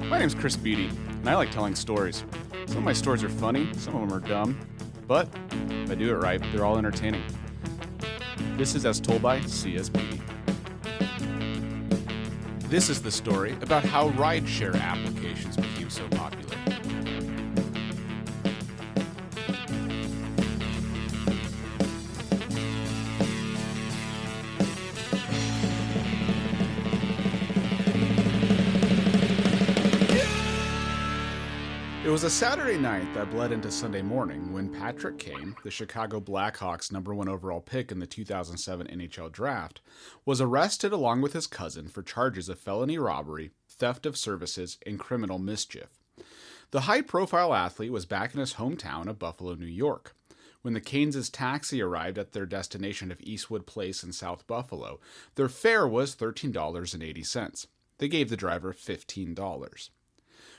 My name's Chris Beaty, and I like telling stories. Some of my stories are funny, some of them are dumb, but if I do it right, they're all entertaining. This is As Told by C.S. Beaty. This is the story about how rideshare applications became so popular. It was a Saturday night that bled into Sunday morning when Patrick Kane, the Chicago Blackhawks' #1 overall pick in the 2007 NHL Draft, was arrested along with his cousin for charges of felony robbery, theft of services, and criminal mischief. The high-profile athlete was back in his hometown of Buffalo, New York. When the Canes' taxi arrived at their destination of Eastwood Place in South Buffalo, their fare was $13.80. They gave the driver $15.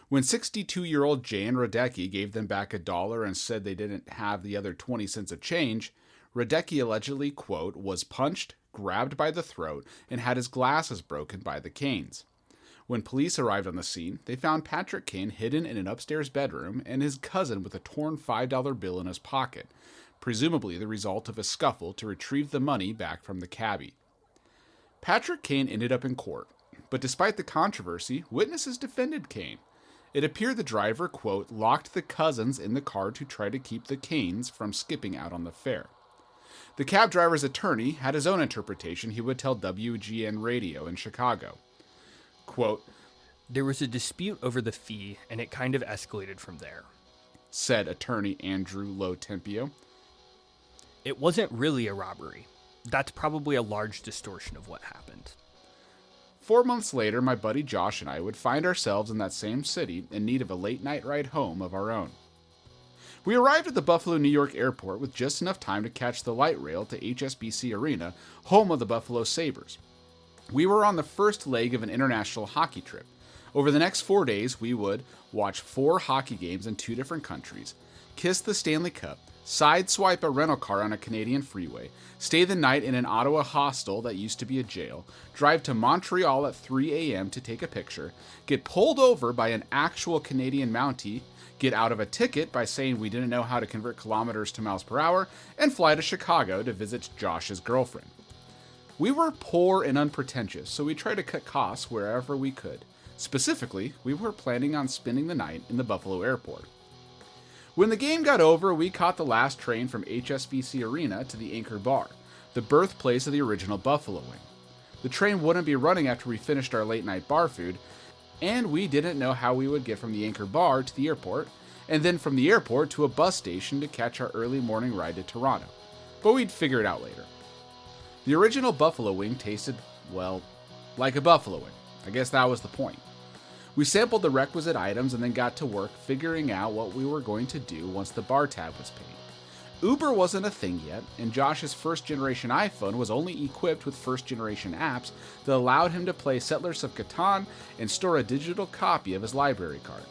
When 62-year-old Jan Radecki gave them back $1 and said they didn't have the other 20 cents of change, Radecki allegedly, quote, was punched, grabbed by the throat, and had his glasses broken by the Canes. When police arrived on the scene, they found Patrick Kane hidden in an upstairs bedroom and his cousin with a torn $5 bill in his pocket, presumably the result of a scuffle to retrieve the money back from the cabbie. Patrick Kane ended up in court, but despite the controversy, witnesses defended Kane. It appeared the driver, quote, locked the cousins in the car to try to keep the Canes from skipping out on the fare. The cab driver's attorney had his own interpretation he would tell WGN Radio in Chicago. Quote, "There was a dispute over the fee, and it kind of escalated from there," said attorney Andrew Low Tempio. "It wasn't really a robbery. That's probably a large distortion of what happened." 4 months later, my buddy Josh and I would find ourselves in that same city in need of a late-night ride home of our own. We arrived at the Buffalo, New York airport with just enough time to catch the light rail to HSBC Arena, home of the Buffalo Sabres. We were on the first leg of an international hockey trip. Over the next 4 days, we would watch 4 hockey games in 2 different countries, kiss the Stanley Cup, sideswipe a rental car on a Canadian freeway, stay the night in an Ottawa hostel that used to be a jail, drive to Montreal at 3 a.m. to take a picture, get pulled over by an actual Canadian Mountie, get out of a ticket by saying we didn't know how to convert kilometers to miles per hour, and fly to Chicago to visit Josh's girlfriend. We were poor and unpretentious, so we tried to cut costs wherever we could. Specifically, we were planning on spending the night in the Buffalo airport. When the game got over, we caught the last train from HSBC Arena to the Anchor Bar, the birthplace of the original Buffalo Wing. The train wouldn't be running after we finished our late-night bar food, and we didn't know how we would get from the Anchor Bar to the airport, and then from the airport to a bus station to catch our early morning ride to Toronto. But we'd figure it out later. The original Buffalo Wing tasted, well, like a buffalo wing. I guess that was the point. We sampled the requisite items and then got to work figuring out what we were going to do once the bar tab was paid. Uber wasn't a thing yet, and Josh's first-generation iPhone was only equipped with first-generation apps that allowed him to play Settlers of Catan and store a digital copy of his library card.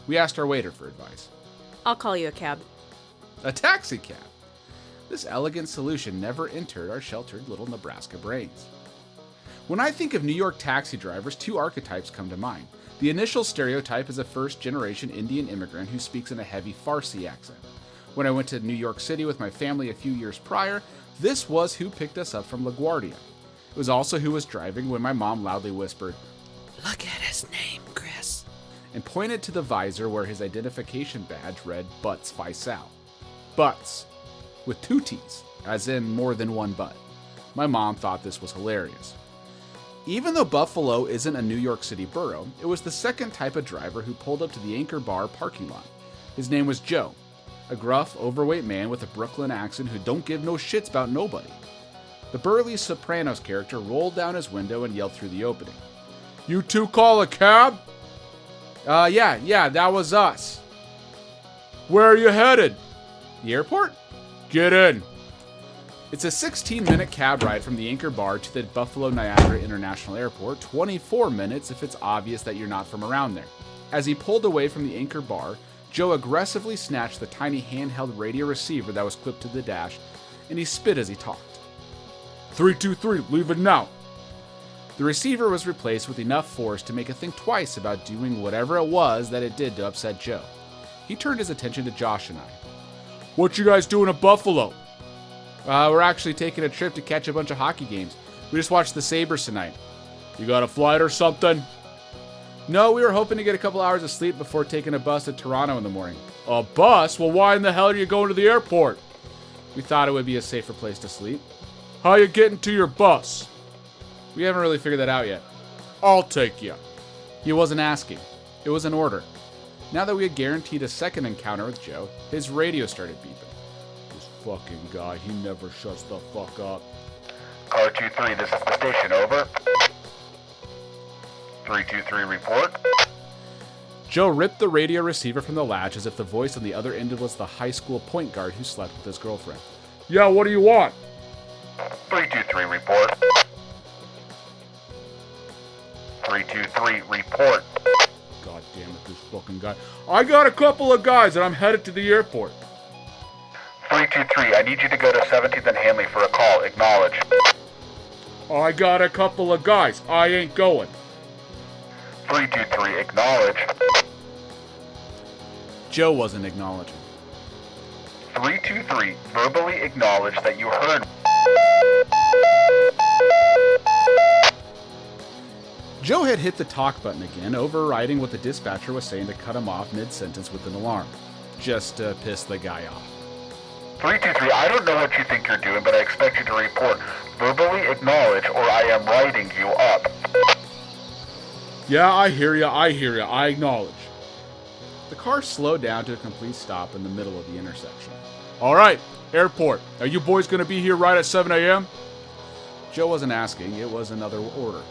We asked our waiter for advice. "I'll call you a cab." A taxi cab! This elegant solution never entered our sheltered little Nebraska brains. When I think of New York taxi drivers, 2 archetypes come to mind. The initial stereotype is a first-generation Indian immigrant who speaks in a heavy Farsi accent. When I went to New York City with my family a few years prior, this was who picked us up from LaGuardia. It was also who was driving when my mom loudly whispered, "Look at his name, Chris," and pointed to the visor where his identification badge read Butts Faisal. Butts, with 2 T's, as in more than one butt. My mom thought this was hilarious. Even though Buffalo isn't a New York City borough, it was the second type of driver who pulled up to the Anchor Bar parking lot. His name was Joe, a gruff, overweight man with a Brooklyn accent who don't give no shits about nobody. The burly Sopranos character rolled down his window and yelled through the opening, "You 2 call a cab?" Yeah, that was us." "Where are you headed?" "The airport?" "Get in." It's a 16-minute cab ride from the Anchor Bar to the Buffalo Niagara International Airport, 24 minutes if it's obvious that you're not from around there. As he pulled away from the Anchor Bar, Joe aggressively snatched the tiny handheld radio receiver that was clipped to the dash, and he spit as he talked. 323, leave it now. The receiver was replaced with enough force to make it think twice about doing whatever it was that it did to upset Joe. He turned his attention to Josh and I. "What you guys doing in Buffalo?" We're actually taking a trip to catch a bunch of hockey games. We just watched the Sabres tonight." "You got a flight or something?" "No, we were hoping to get a couple hours of sleep before taking a bus to Toronto in the morning." "A bus? Well, why in the hell are you going to the airport?" "We thought it would be a safer place to sleep." "How you getting to your bus?" "We haven't really figured that out yet." "I'll take you." He wasn't asking. It was an order. Now that we had guaranteed a second encounter with Joe, his radio started beeping. "This fucking guy, he never shuts the fuck up." Car 23, this is the station, over. 323, report. Joe ripped the radio receiver from the latch as if the voice on the other end was the high school point guard who slept with his girlfriend. "Yeah, what do you want?" 323, report. 323, report. God damn it, this fucking guy. "I got a couple of guys and I'm headed to the airport." 323, I need you to go to 17th and Hanley for a call. Acknowledge. "I got a couple of guys. I ain't going." 323, acknowledge. Joe wasn't acknowledging. 323, verbally acknowledge that you heard. Joe had hit the talk button again, overriding what the dispatcher was saying to cut him off mid-sentence with an alarm. Just to piss the guy off. 323, I don't know what you think you're doing, but I expect you to report. Verbally acknowledge or I am writing you up. "Yeah, I hear ya, I acknowledge." The car slowed down to a complete stop in the middle of the intersection. "All right, airport. Are you boys going to be here right at 7 a.m.? Joe wasn't asking, it was another order.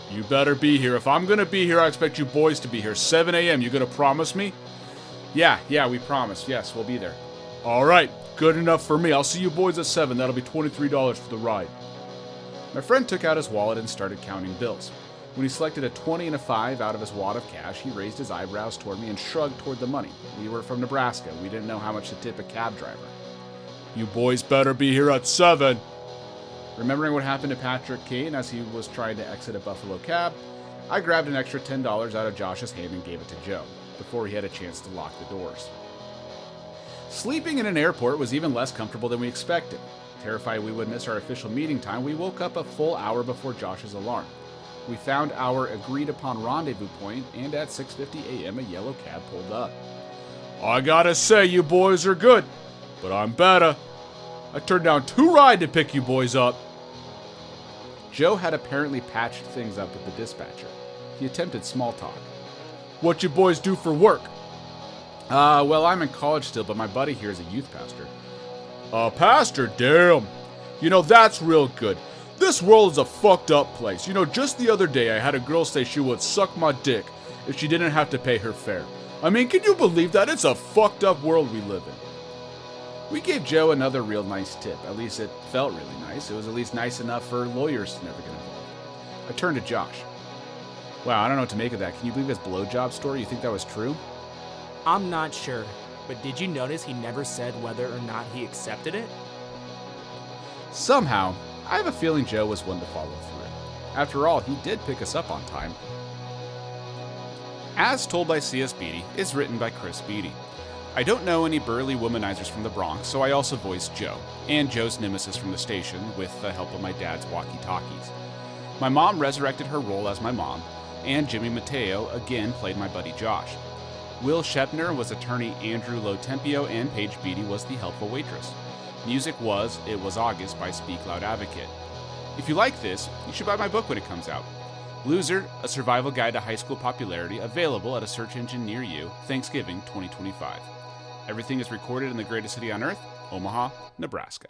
"You better be here. If I'm going to be here, I expect you boys to be here. 7 a.m., you going to promise me?" Yeah, we promise. Yes, we'll be there." "All right, good enough for me. I'll see you boys at 7. That'll be $23 for the ride." My friend took out his wallet and started counting bills. When he selected a 20 and a 5 out of his wad of cash, he raised his eyebrows toward me and shrugged toward the money. We were from Nebraska. We didn't know how much to tip a cab driver. "You boys better be here at 7. Remembering what happened to Patrick Kane as he was trying to exit a Buffalo cab, I grabbed an extra $10 out of Josh's hand and gave it to Joe, before he had a chance to lock the doors. Sleeping in an airport was even less comfortable than we expected. Terrified we would miss our official meeting time, we woke up a full hour before Josh's alarm. We found our agreed-upon rendezvous point, and at 6:50 a.m. a yellow cab pulled up. "I gotta say, you boys are good, but I'm better. I turned down 2 rides to pick you boys up." Joe had apparently patched things up with the dispatcher. He attempted small talk. "What you boys do for work?" Well, I'm in college still, but my buddy here is a youth pastor." "A pastor? Damn. You know, that's real good. This world is a fucked up place. You know, just the other day I had a girl say she would suck my dick if she didn't have to pay her fare. I mean, can you believe that? It's a fucked up world we live in." We gave Joe another real nice tip. At least it felt really nice. It was at least nice enough for lawyers to never get involved. I turned to Josh. "Wow, I don't know what to make of that. Can you believe his blowjob story? You think that was true?" I'm not sure, but did you notice he never said whether or not he accepted it? Somehow, I have a feeling Joe was one to follow through. After all, he did pick us up on time. As Told by C.S. Beaty is written by Chris Beaty. I don't know any burly womanizers from the Bronx, so I also voiced Joe, and Joe's nemesis from the station, with the help of my dad's walkie-talkies. My mom resurrected her role as my mom, and Jimmy Mateo again played my buddy Josh. Will Shepner was attorney Andrew Lotempio, and Paige Beaty was the helpful waitress. Music was It Was August by Speak Loud Advocate. If you like this, you should buy my book when it comes out. Loser, A Survival Guide to High School Popularity, available at a search engine near you, Thanksgiving 2025. Everything is recorded in the greatest city on earth, Omaha, Nebraska.